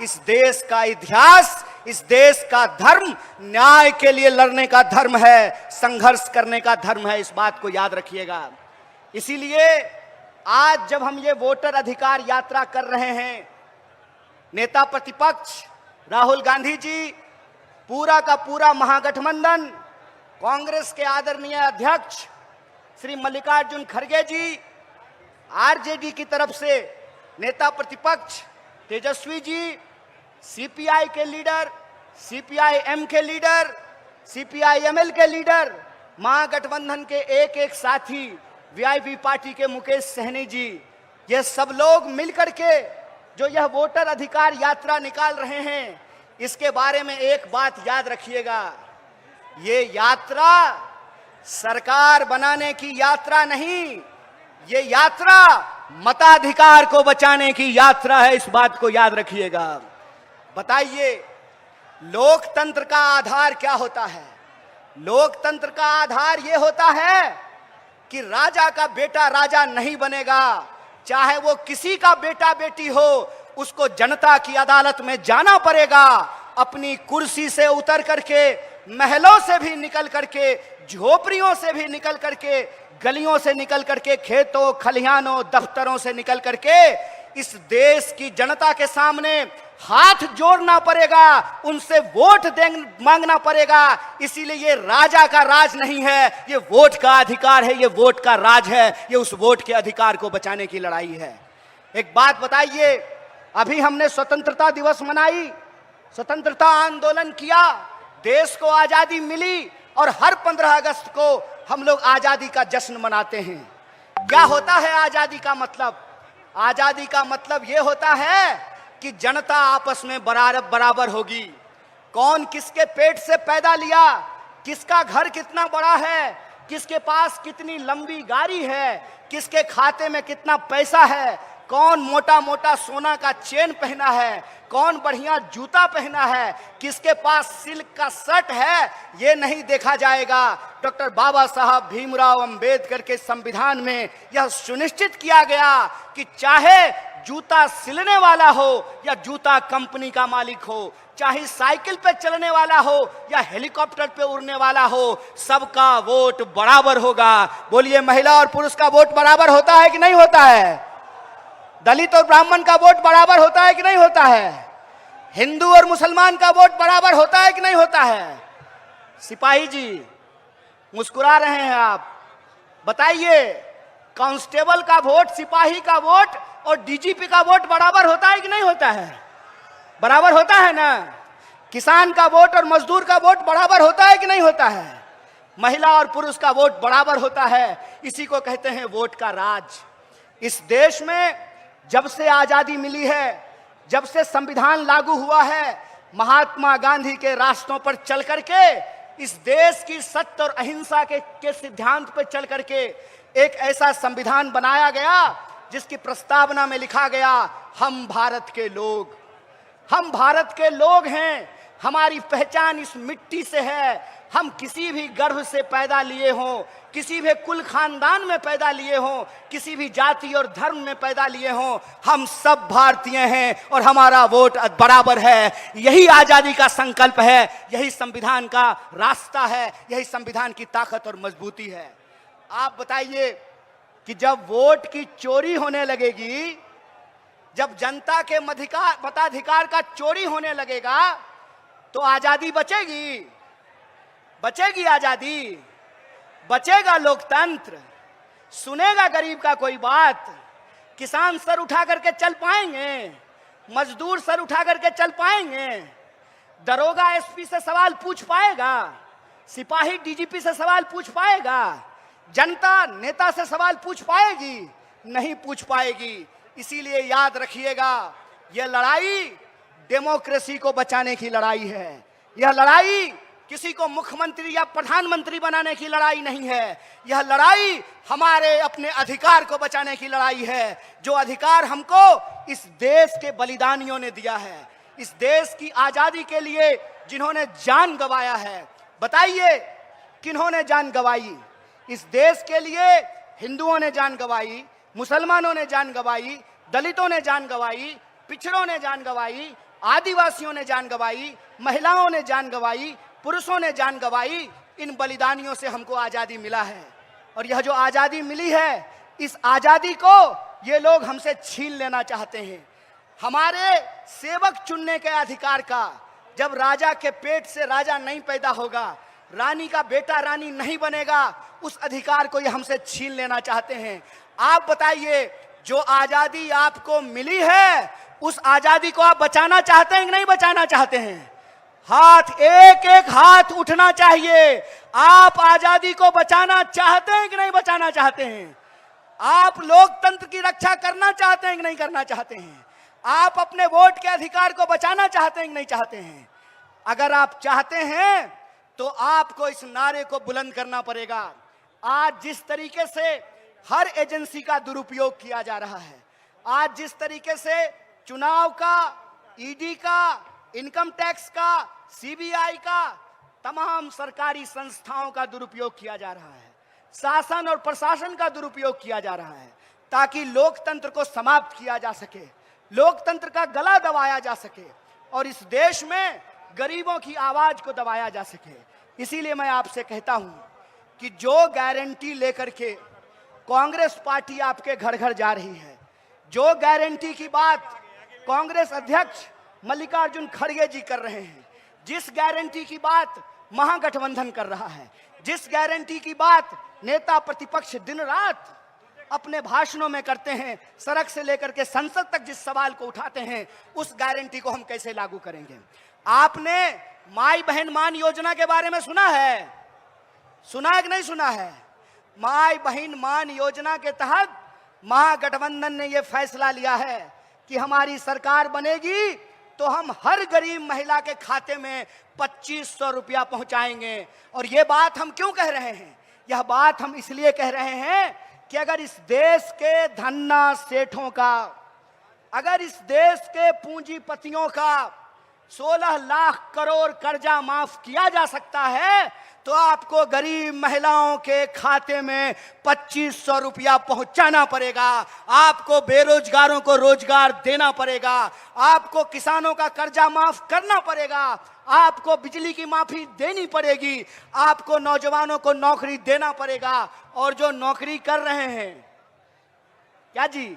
इस देश का इतिहास, इस देश का धर्म न्याय के लिए लड़ने का धर्म है, संघर्ष करने का धर्म है। इस बात को याद रखिएगा। इसीलिए आज जब हम ये वोटर अधिकार यात्रा कर रहे हैं, नेता प्रतिपक्ष राहुल गांधी जी, पूरा का पूरा महागठबंधन, कांग्रेस के आदरणीय अध्यक्ष श्री मल्लिकार्जुन खड़गे जी, आरजेडी की तरफ से नेता प्रतिपक्ष तेजस्वी जी, सीपीआई के लीडर, सीपीआईएम के लीडर, सीपीआईएमएल के लीडर, महागठबंधन के एक एक साथी, वीआईपी पार्टी के मुकेश सहनी जी, ये सब लोग मिलकर के जो यह वोटर अधिकार यात्रा निकाल रहे हैं, इसके बारे में एक बात याद रखिएगा। ये यात्रा सरकार बनाने की यात्रा नहीं, ये यात्रा मताधिकार को बचाने की यात्रा है। इस बात को याद रखिएगा। बताइए, लोकतंत्र का आधार क्या होता है? लोकतंत्र का आधार यह होता है कि राजा का बेटा राजा नहीं बनेगा, चाहे वो किसी का बेटा बेटी हो, उसको जनता की अदालत में जाना पड़ेगा। अपनी कुर्सी से उतर करके, महलों से भी निकल करके, झोपड़ियों से भी निकल करके, गलियों से निकल करके, खेतों खलिहानों दफ्तरों से निकल करके इस देश की जनता के सामने हाथ जोड़ना पड़ेगा, उनसे वोट मांगना पड़ेगा। इसीलिए ये राजा का राज नहीं है, ये वोट का अधिकार है, ये वोट का राज है, ये उस वोट के अधिकार को बचाने की लड़ाई है। एक बात बताइए, अभी हमने स्वतंत्रता दिवस मनाई, स्वतंत्रता आंदोलन किया, देश को आजादी मिली, और हर 15 अगस्त को हम लोग आजादी का जश्न मनाते हैं। क्या होता है आजादी का मतलब? आजादी का मतलब यह होता है कि जनता आपस में बराबर होगी। कौन किसके पेट से पैदा लिया, किसका घर कितना बड़ा है, किसके पास कितनी लंबी गाड़ी है, किसके खाते में कितना पैसा है, कौन मोटा मोटा सोना का चेन पहना है, कौन बढ़िया जूता पहना है, किसके पास सिल्क का शर्ट है, ये नहीं देखा जाएगा। डॉक्टर बाबा साहब भीमराव अंबेडकर के संविधान में यह सुनिश्चित किया गया कि चाहे जूता सिलने वाला हो या जूता कंपनी का मालिक हो, चाहे साइकिल पे चलने वाला हो या हेलीकॉप्टर पे उड़ने वाला हो, सबका वोट बराबर होगा। बोलिए, महिला और पुरुष का वोट बराबर होता है कि नहीं होता है? दलित और ब्राह्मण का वोट बराबर होता है कि नहीं होता है? हिंदू और मुसलमान का वोट बराबर होता है कि नहीं होता है? सिपाही जी, मुस्कुरा रहे हैं आप, बताइए, कांस्टेबल का वोट, सिपाही का वोट और डीजीपी का वोट बराबर होता है कि नहीं होता है? बराबर होता है ना? किसान का वोट और मजदूर का वोट बराबर होता है कि नहीं होता है? महिला और पुरुष का वोट बराबर होता है। इसी को कहते हैं वोट का राज। इस देश में जब से आजादी मिली है, जब से संविधान लागू हुआ है, महात्मा गांधी के रास्तों पर चल करके, इस देश की सत्य और अहिंसा के सिद्धांत पर चल करके एक ऐसा संविधान बनाया गया जिसकी प्रस्तावना में लिखा गया, हम भारत के लोग, हम भारत के लोग हैं, हमारी पहचान इस मिट्टी से है। हम किसी भी गर्भ से पैदा लिए हों, किसी भी कुल खानदान में पैदा लिए हों, किसी भी जाति और धर्म में पैदा लिए हों, हम सब भारतीय हैं और हमारा वोट बराबर है। यही आजादी का संकल्प है, यही संविधान का रास्ता है, यही संविधान की ताकत और मजबूती है। आप बताइए कि जब वोट की चोरी होने लगेगी, जब जनता के मताधिकार का चोरी होने लगेगा, तो आजादी बचेगी? बचेगी आजादी? बचेगा लोकतंत्र? सुनेगा गरीब का कोई बात? किसान सर उठा करके चल पाएंगे? मजदूर सर उठा करके चल पाएंगे? दरोगा एसपी से सवाल पूछ पाएगा? सिपाही डीजीपी से सवाल पूछ पाएगा? जनता नेता से सवाल पूछ पाएगी? नहीं पूछ पाएगी। इसीलिए याद रखिएगा, यह लड़ाई डेमोक्रेसी को बचाने की लड़ाई है। यह लड़ाई किसी को मुख्यमंत्री या प्रधानमंत्री बनाने की लड़ाई नहीं है। यह लड़ाई हमारे अपने अधिकार को बचाने की लड़ाई है, जो अधिकार हमको इस देश के बलिदानियों ने दिया है, इस देश की आजादी के लिए जिन्होंने जान गंवाया है। बताइए, किन्होंने जान गंवाई? इस देश के लिए हिंदुओं ने जान गंवाई, मुसलमानों ने जान गंवाई, दलितों ने जान गंवाई, पिछड़ों ने जान गंवाई, आदिवासियों ने जान गंवाई, महिलाओं ने जान गंवाई, पुरुषों ने जान गंवाई। इन बलिदानियों से हमको आजादी मिला है, और यह जो आजादी मिली है, इस आजादी को ये लोग हमसे छीन लेना चाहते हैं। हमारे सेवक चुनने के अधिकार का, जब राजा के पेट से राजा नहीं पैदा होगा, रानी का बेटा रानी नहीं बनेगा, उस अधिकार को ये हमसे छीन लेना चाहते हैं। आप बताइए, जो आजादी आपको मिली है, उस आजादी को आप बचाना चाहते हैं कि नहीं बचाना चाहते हैं? हाथ, एक एक हाथ उठना चाहिए। आप आजादी को बचाना चाहते हैं कि नहीं बचाना चाहते हैं? आप लोकतंत्र की रक्षा करना चाहते हैं कि नहीं करना चाहते हैं? आप अपने वोट के अधिकार को बचाना चाहते हैं कि नहीं चाहते हैं? अगर आप चाहते हैं तो आपको इस नारे को बुलंद करना पड़ेगा। आज जिस तरीके से हर एजेंसी का दुरुपयोग किया जा रहा है, आज जिस तरीके से चुनाव का, ईडी का, इनकम टैक्स का, सीबीआई का, तमाम सरकारी संस्थाओं का दुरुपयोग किया जा रहा है, शासन और प्रशासन का दुरुपयोग किया जा रहा है, ताकि लोकतंत्र को समाप्त किया जा सके, लोकतंत्र का गला दबाया जा सके और इस देश में गरीबों की आवाज को दबाया जा सके। इसीलिए मैं आपसे कहता हूं कि जो गारंटी लेकर के कांग्रेस पार्टी आपके घर घर जा रही है, जो गारंटी की बात कांग्रेस अध्यक्ष मल्लिकार्जुन खड़गे जी कर रहे हैं, जिस गारंटी की बात महागठबंधन कर रहा है, जिस गारंटी की बात नेता प्रतिपक्ष दिन रात अपने भाषणों में करते हैं, सड़क से लेकर के संसद तक जिस सवाल को उठाते हैं, उस गारंटी को हम कैसे लागू करेंगे? आपने माई बहन मान योजना के बारे में सुना है? सुना है कि नहीं सुना है? माई बहन मान योजना के तहत महागठबंधन ने यह फैसला लिया है कि हमारी सरकार बनेगी तो हम हर गरीब महिला के खाते में 2500 रुपया पहुंचाएंगे। और यह बात हम क्यों कह रहे हैं? यह बात हम इसलिए कह रहे हैं कि अगर इस देश के धन्ना सेठों का, अगर इस देश के पूंजीपतियों का 16 लाख करोड़ कर्जा माफ किया जा सकता है, तो आपको गरीब महिलाओं के खाते में 2500 रुपया पहुंचाना पड़ेगा। आपको बेरोजगारों को रोजगार देना पड़ेगा, आपको किसानों का कर्जा माफ करना पड़ेगा, आपको बिजली की माफी देनी पड़ेगी, आपको नौजवानों को नौकरी देना पड़ेगा। और जो नौकरी कर रहे हैं, क्या जी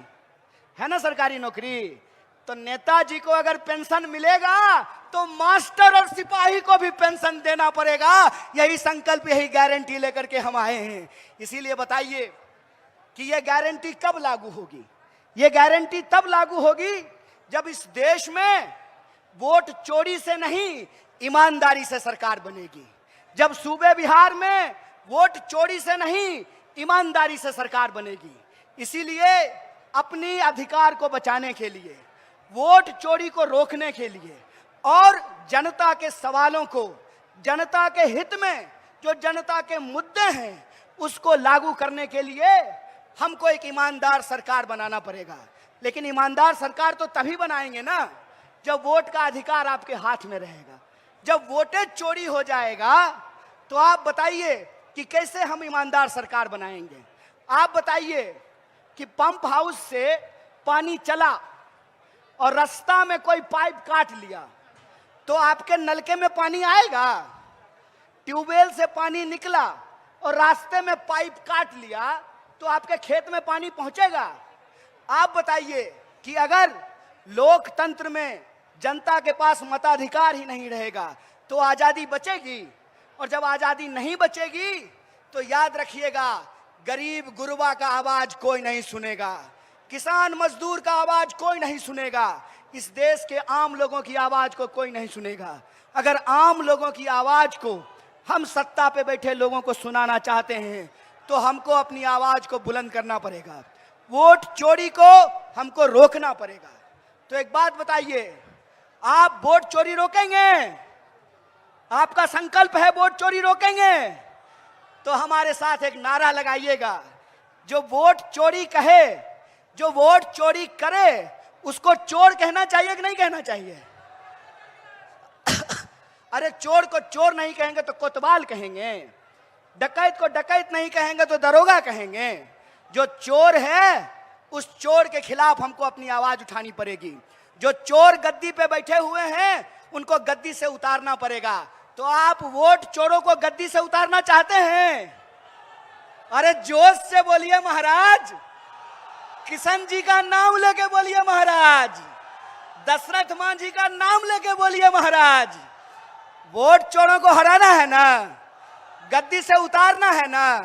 है ना सरकारी नौकरी, तो नेताजी को अगर पेंशन मिलेगा तो मास्टर और सिपाही को भी पेंशन देना पड़ेगा। यही संकल्प, यही गारंटी लेकर के हम आए हैं। इसीलिए बताइए कि यह गारंटी कब लागू होगी? यह गारंटी तब लागू होगी जब इस देश में वोट चोरी से नहीं, ईमानदारी से सरकार बनेगी। जब सूबे बिहार में वोट चोरी से नहीं, ईमानदारी से सरकार बनेगी। इसीलिए अपनी अधिकार को बचाने के लिए, वोट चोरी को रोकने के लिए और जनता के सवालों को, जनता के हित में जो जनता के मुद्दे हैं, उसको लागू करने के लिए हमको एक ईमानदार सरकार बनाना पड़ेगा। लेकिन ईमानदार सरकार तो तभी बनाएंगे ना जब वोट का अधिकार आपके हाथ में रहेगा। जब वोटेज चोरी हो जाएगा तो आप बताइए कि कैसे हम ईमानदार सरकार बनाएंगे? आप बताइए कि पंप हाउस से पानी चला और रास्ता में कोई पाइप काट लिया तो आपके नलके में पानी आएगा? ट्यूबवेल से पानी निकला और रास्ते में पाइप काट लिया तो आपके खेत में पानी पहुंचेगा? आप बताइए कि अगर लोकतंत्र में जनता के पास मताधिकार ही नहीं रहेगा तो आजादी बचेगी? और जब आजादी नहीं बचेगी तो याद रखिएगा, गरीब गुरबा का आवाज कोई नहीं सुनेगा, किसान मजदूर का आवाज कोई नहीं सुनेगा, इस देश के आम लोगों की आवाज को कोई नहीं सुनेगा। अगर आम लोगों की आवाज को हम सत्ता पे बैठे लोगों को सुनाना चाहते हैं तो हमको अपनी आवाज को बुलंद करना पड़ेगा, वोट चोरी को हमको रोकना पड़ेगा। तो एक बात बताइए, आप वोट चोरी रोकेंगे? आपका संकल्प है वोट चोरी रोकेंगे? तो हमारे साथ एक नारा लगाइएगा, जो वोट चोरी कहे, जो वोट चोरी करे, उसको चोर कहना चाहिए कि नहीं कहना चाहिए? अरे चोर को चोर नहीं कहेंगे तो कोतवाल कहेंगे, डकैत को डकैत नहीं कहेंगे तो दरोगा कहेंगे। जो चोर है उस चोर के खिलाफ हमको अपनी आवाज उठानी पड़ेगी। जो चोर गद्दी पे बैठे हुए हैं उनको गद्दी से उतारना पड़ेगा। तो आप वोट चोरों को गद्दी से उतारना चाहते हैं? अरे जोश से बोलिए महाराज, किशन जी का नाम लेके बोलिए महाराज, दशरथ मांझी का नाम लेके बोलिए महाराज। वोट चोरों को हराना है ना, गद्दी से उतारना है ना,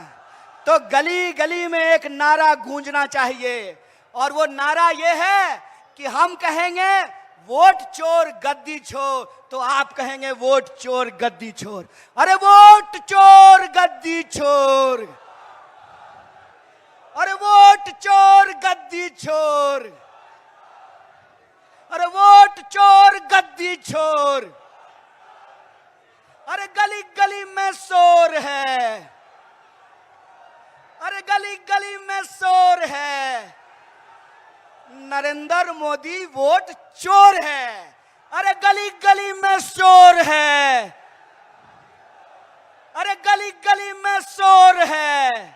तो गली गली में एक नारा गूंजना चाहिए। और वो नारा ये है कि हम कहेंगे वोट चोर गद्दी छोर, तो आप कहेंगे वोट चोर गद्दी छोर। अरे वोट चोर गद्दी छोर, अरे वोट चोर गद्दी छोर, अरे वोट चोर गद्दी छोर। अरे गली गली में शोर है, अरे गली गली में शोर है, नरेंद्र मोदी वोट चोर है। अरे गली गली में शोर है, अरे गली गली में शोर है,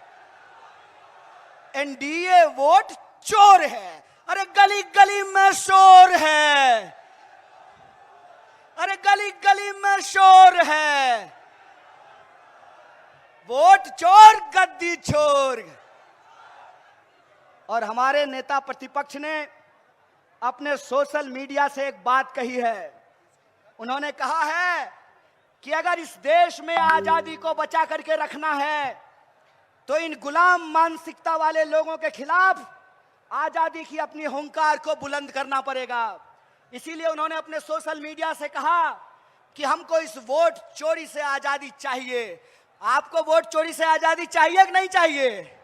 एनडीए वोट चोर है। अरे गली गली में शोर है, अरे गली गली में शोर है, वोट चोर गद्दी छोर। और हमारे नेता प्रतिपक्ष ने अपने सोशल मीडिया से एक बात कही है। उन्होंने कहा है कि अगर इस देश में आजादी को बचा करके रखना है तो इन गुलाम मानसिकता वाले लोगों के खिलाफ आजादी की अपनी हुंकार को बुलंद करना पड़ेगा। इसीलिए उन्होंने अपने सोशल मीडिया से कहा कि हमको इस वोट चोरी से आजादी चाहिए। आपको वोट चोरी से आजादी चाहिए कि नहीं चाहिए?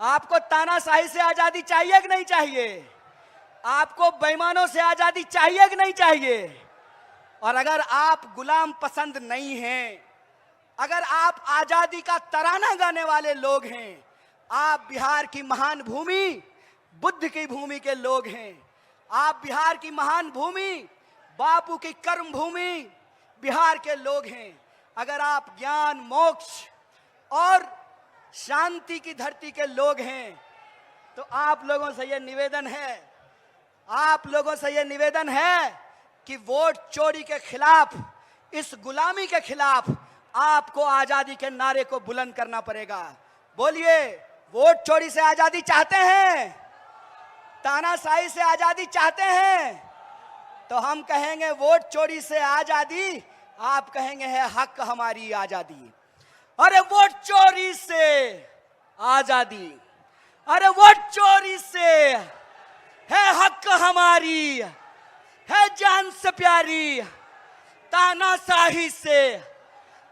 आपको तानाशाही से आजादी चाहिए कि नहीं चाहिए? आपको बेईमानों से आजादी चाहिए कि नहीं चाहिए? और अगर आप गुलाम पसंद नहीं हैं, अगर आप आजादी का तराना गाने वाले लोग हैं, आप बिहार की महान भूमि, बुद्ध की भूमि के लोग हैं, आप बिहार की महान भूमि, बापू की कर्म भूमि बिहार के लोग हैं, अगर आप ज्ञान मोक्ष और शांति की धरती के लोग हैं, तो आप लोगों से यह निवेदन है, आप लोगों से यह निवेदन है कि वोट चोरी के खिलाफ, इस गुलामी के खिलाफ आपको आजादी के नारे को बुलंद करना पड़ेगा। बोलिए, वोट चोरी से आजादी चाहते हैं? तानाशाही से आजादी चाहते हैं? तो हम कहेंगे वोट चोरी से आजादी, आप कहेंगे है हक हमारी आजादी। अरे वोट चोरी से आजादी, अरे वोट चोरी से है हक हमारी, है जान से प्यारी। तानाशाही से,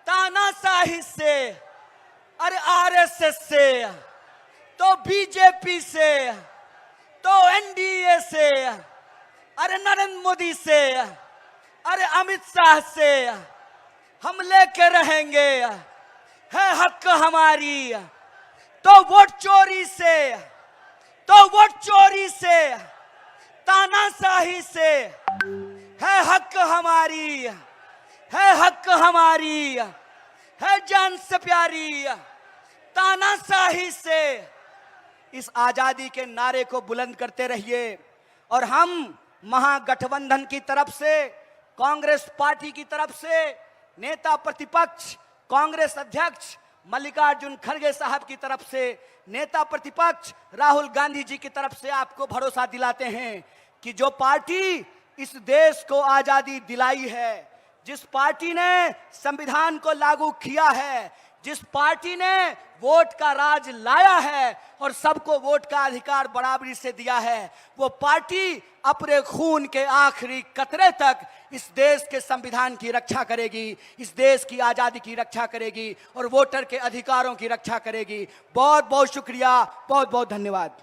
तानाशाही से, अरे आरएसएस से, तो बीजेपी से, तो एनडीए से, अरे नरेंद्र मोदी से, अरे अमित शाह से हम लेके रहेंगे, है हक हमारी। तो वोट चोरी से, तो वोट चोरी से, तानाशाही से है हक हमारी, है हक हमारी, है जान से प्यारी। तानाशाही से इस आजादी के नारे को बुलंद करते रहिए। और हम महागठबंधन की तरफ से, कांग्रेस पार्टी की तरफ से, नेता प्रतिपक्ष कांग्रेस अध्यक्ष मल्लिकार्जुन खड़गे साहब की तरफ से, नेता प्रतिपक्ष राहुल गांधी जी की तरफ से आपको भरोसा दिलाते हैं कि जो पार्टी इस देश को आजादी दिलाई है, जिस पार्टी ने संविधान को लागू किया है, जिस पार्टी ने वोट का राज लाया है और सबको वोट का अधिकार बराबरी से दिया है, वो पार्टी अपने खून के आखिरी कतरे तक इस देश के संविधान की रक्षा करेगी, इस देश की आजादी की रक्षा करेगी और वोटर के अधिकारों की रक्षा करेगी। बहुत बहुत शुक्रिया, बहुत बहुत धन्यवाद।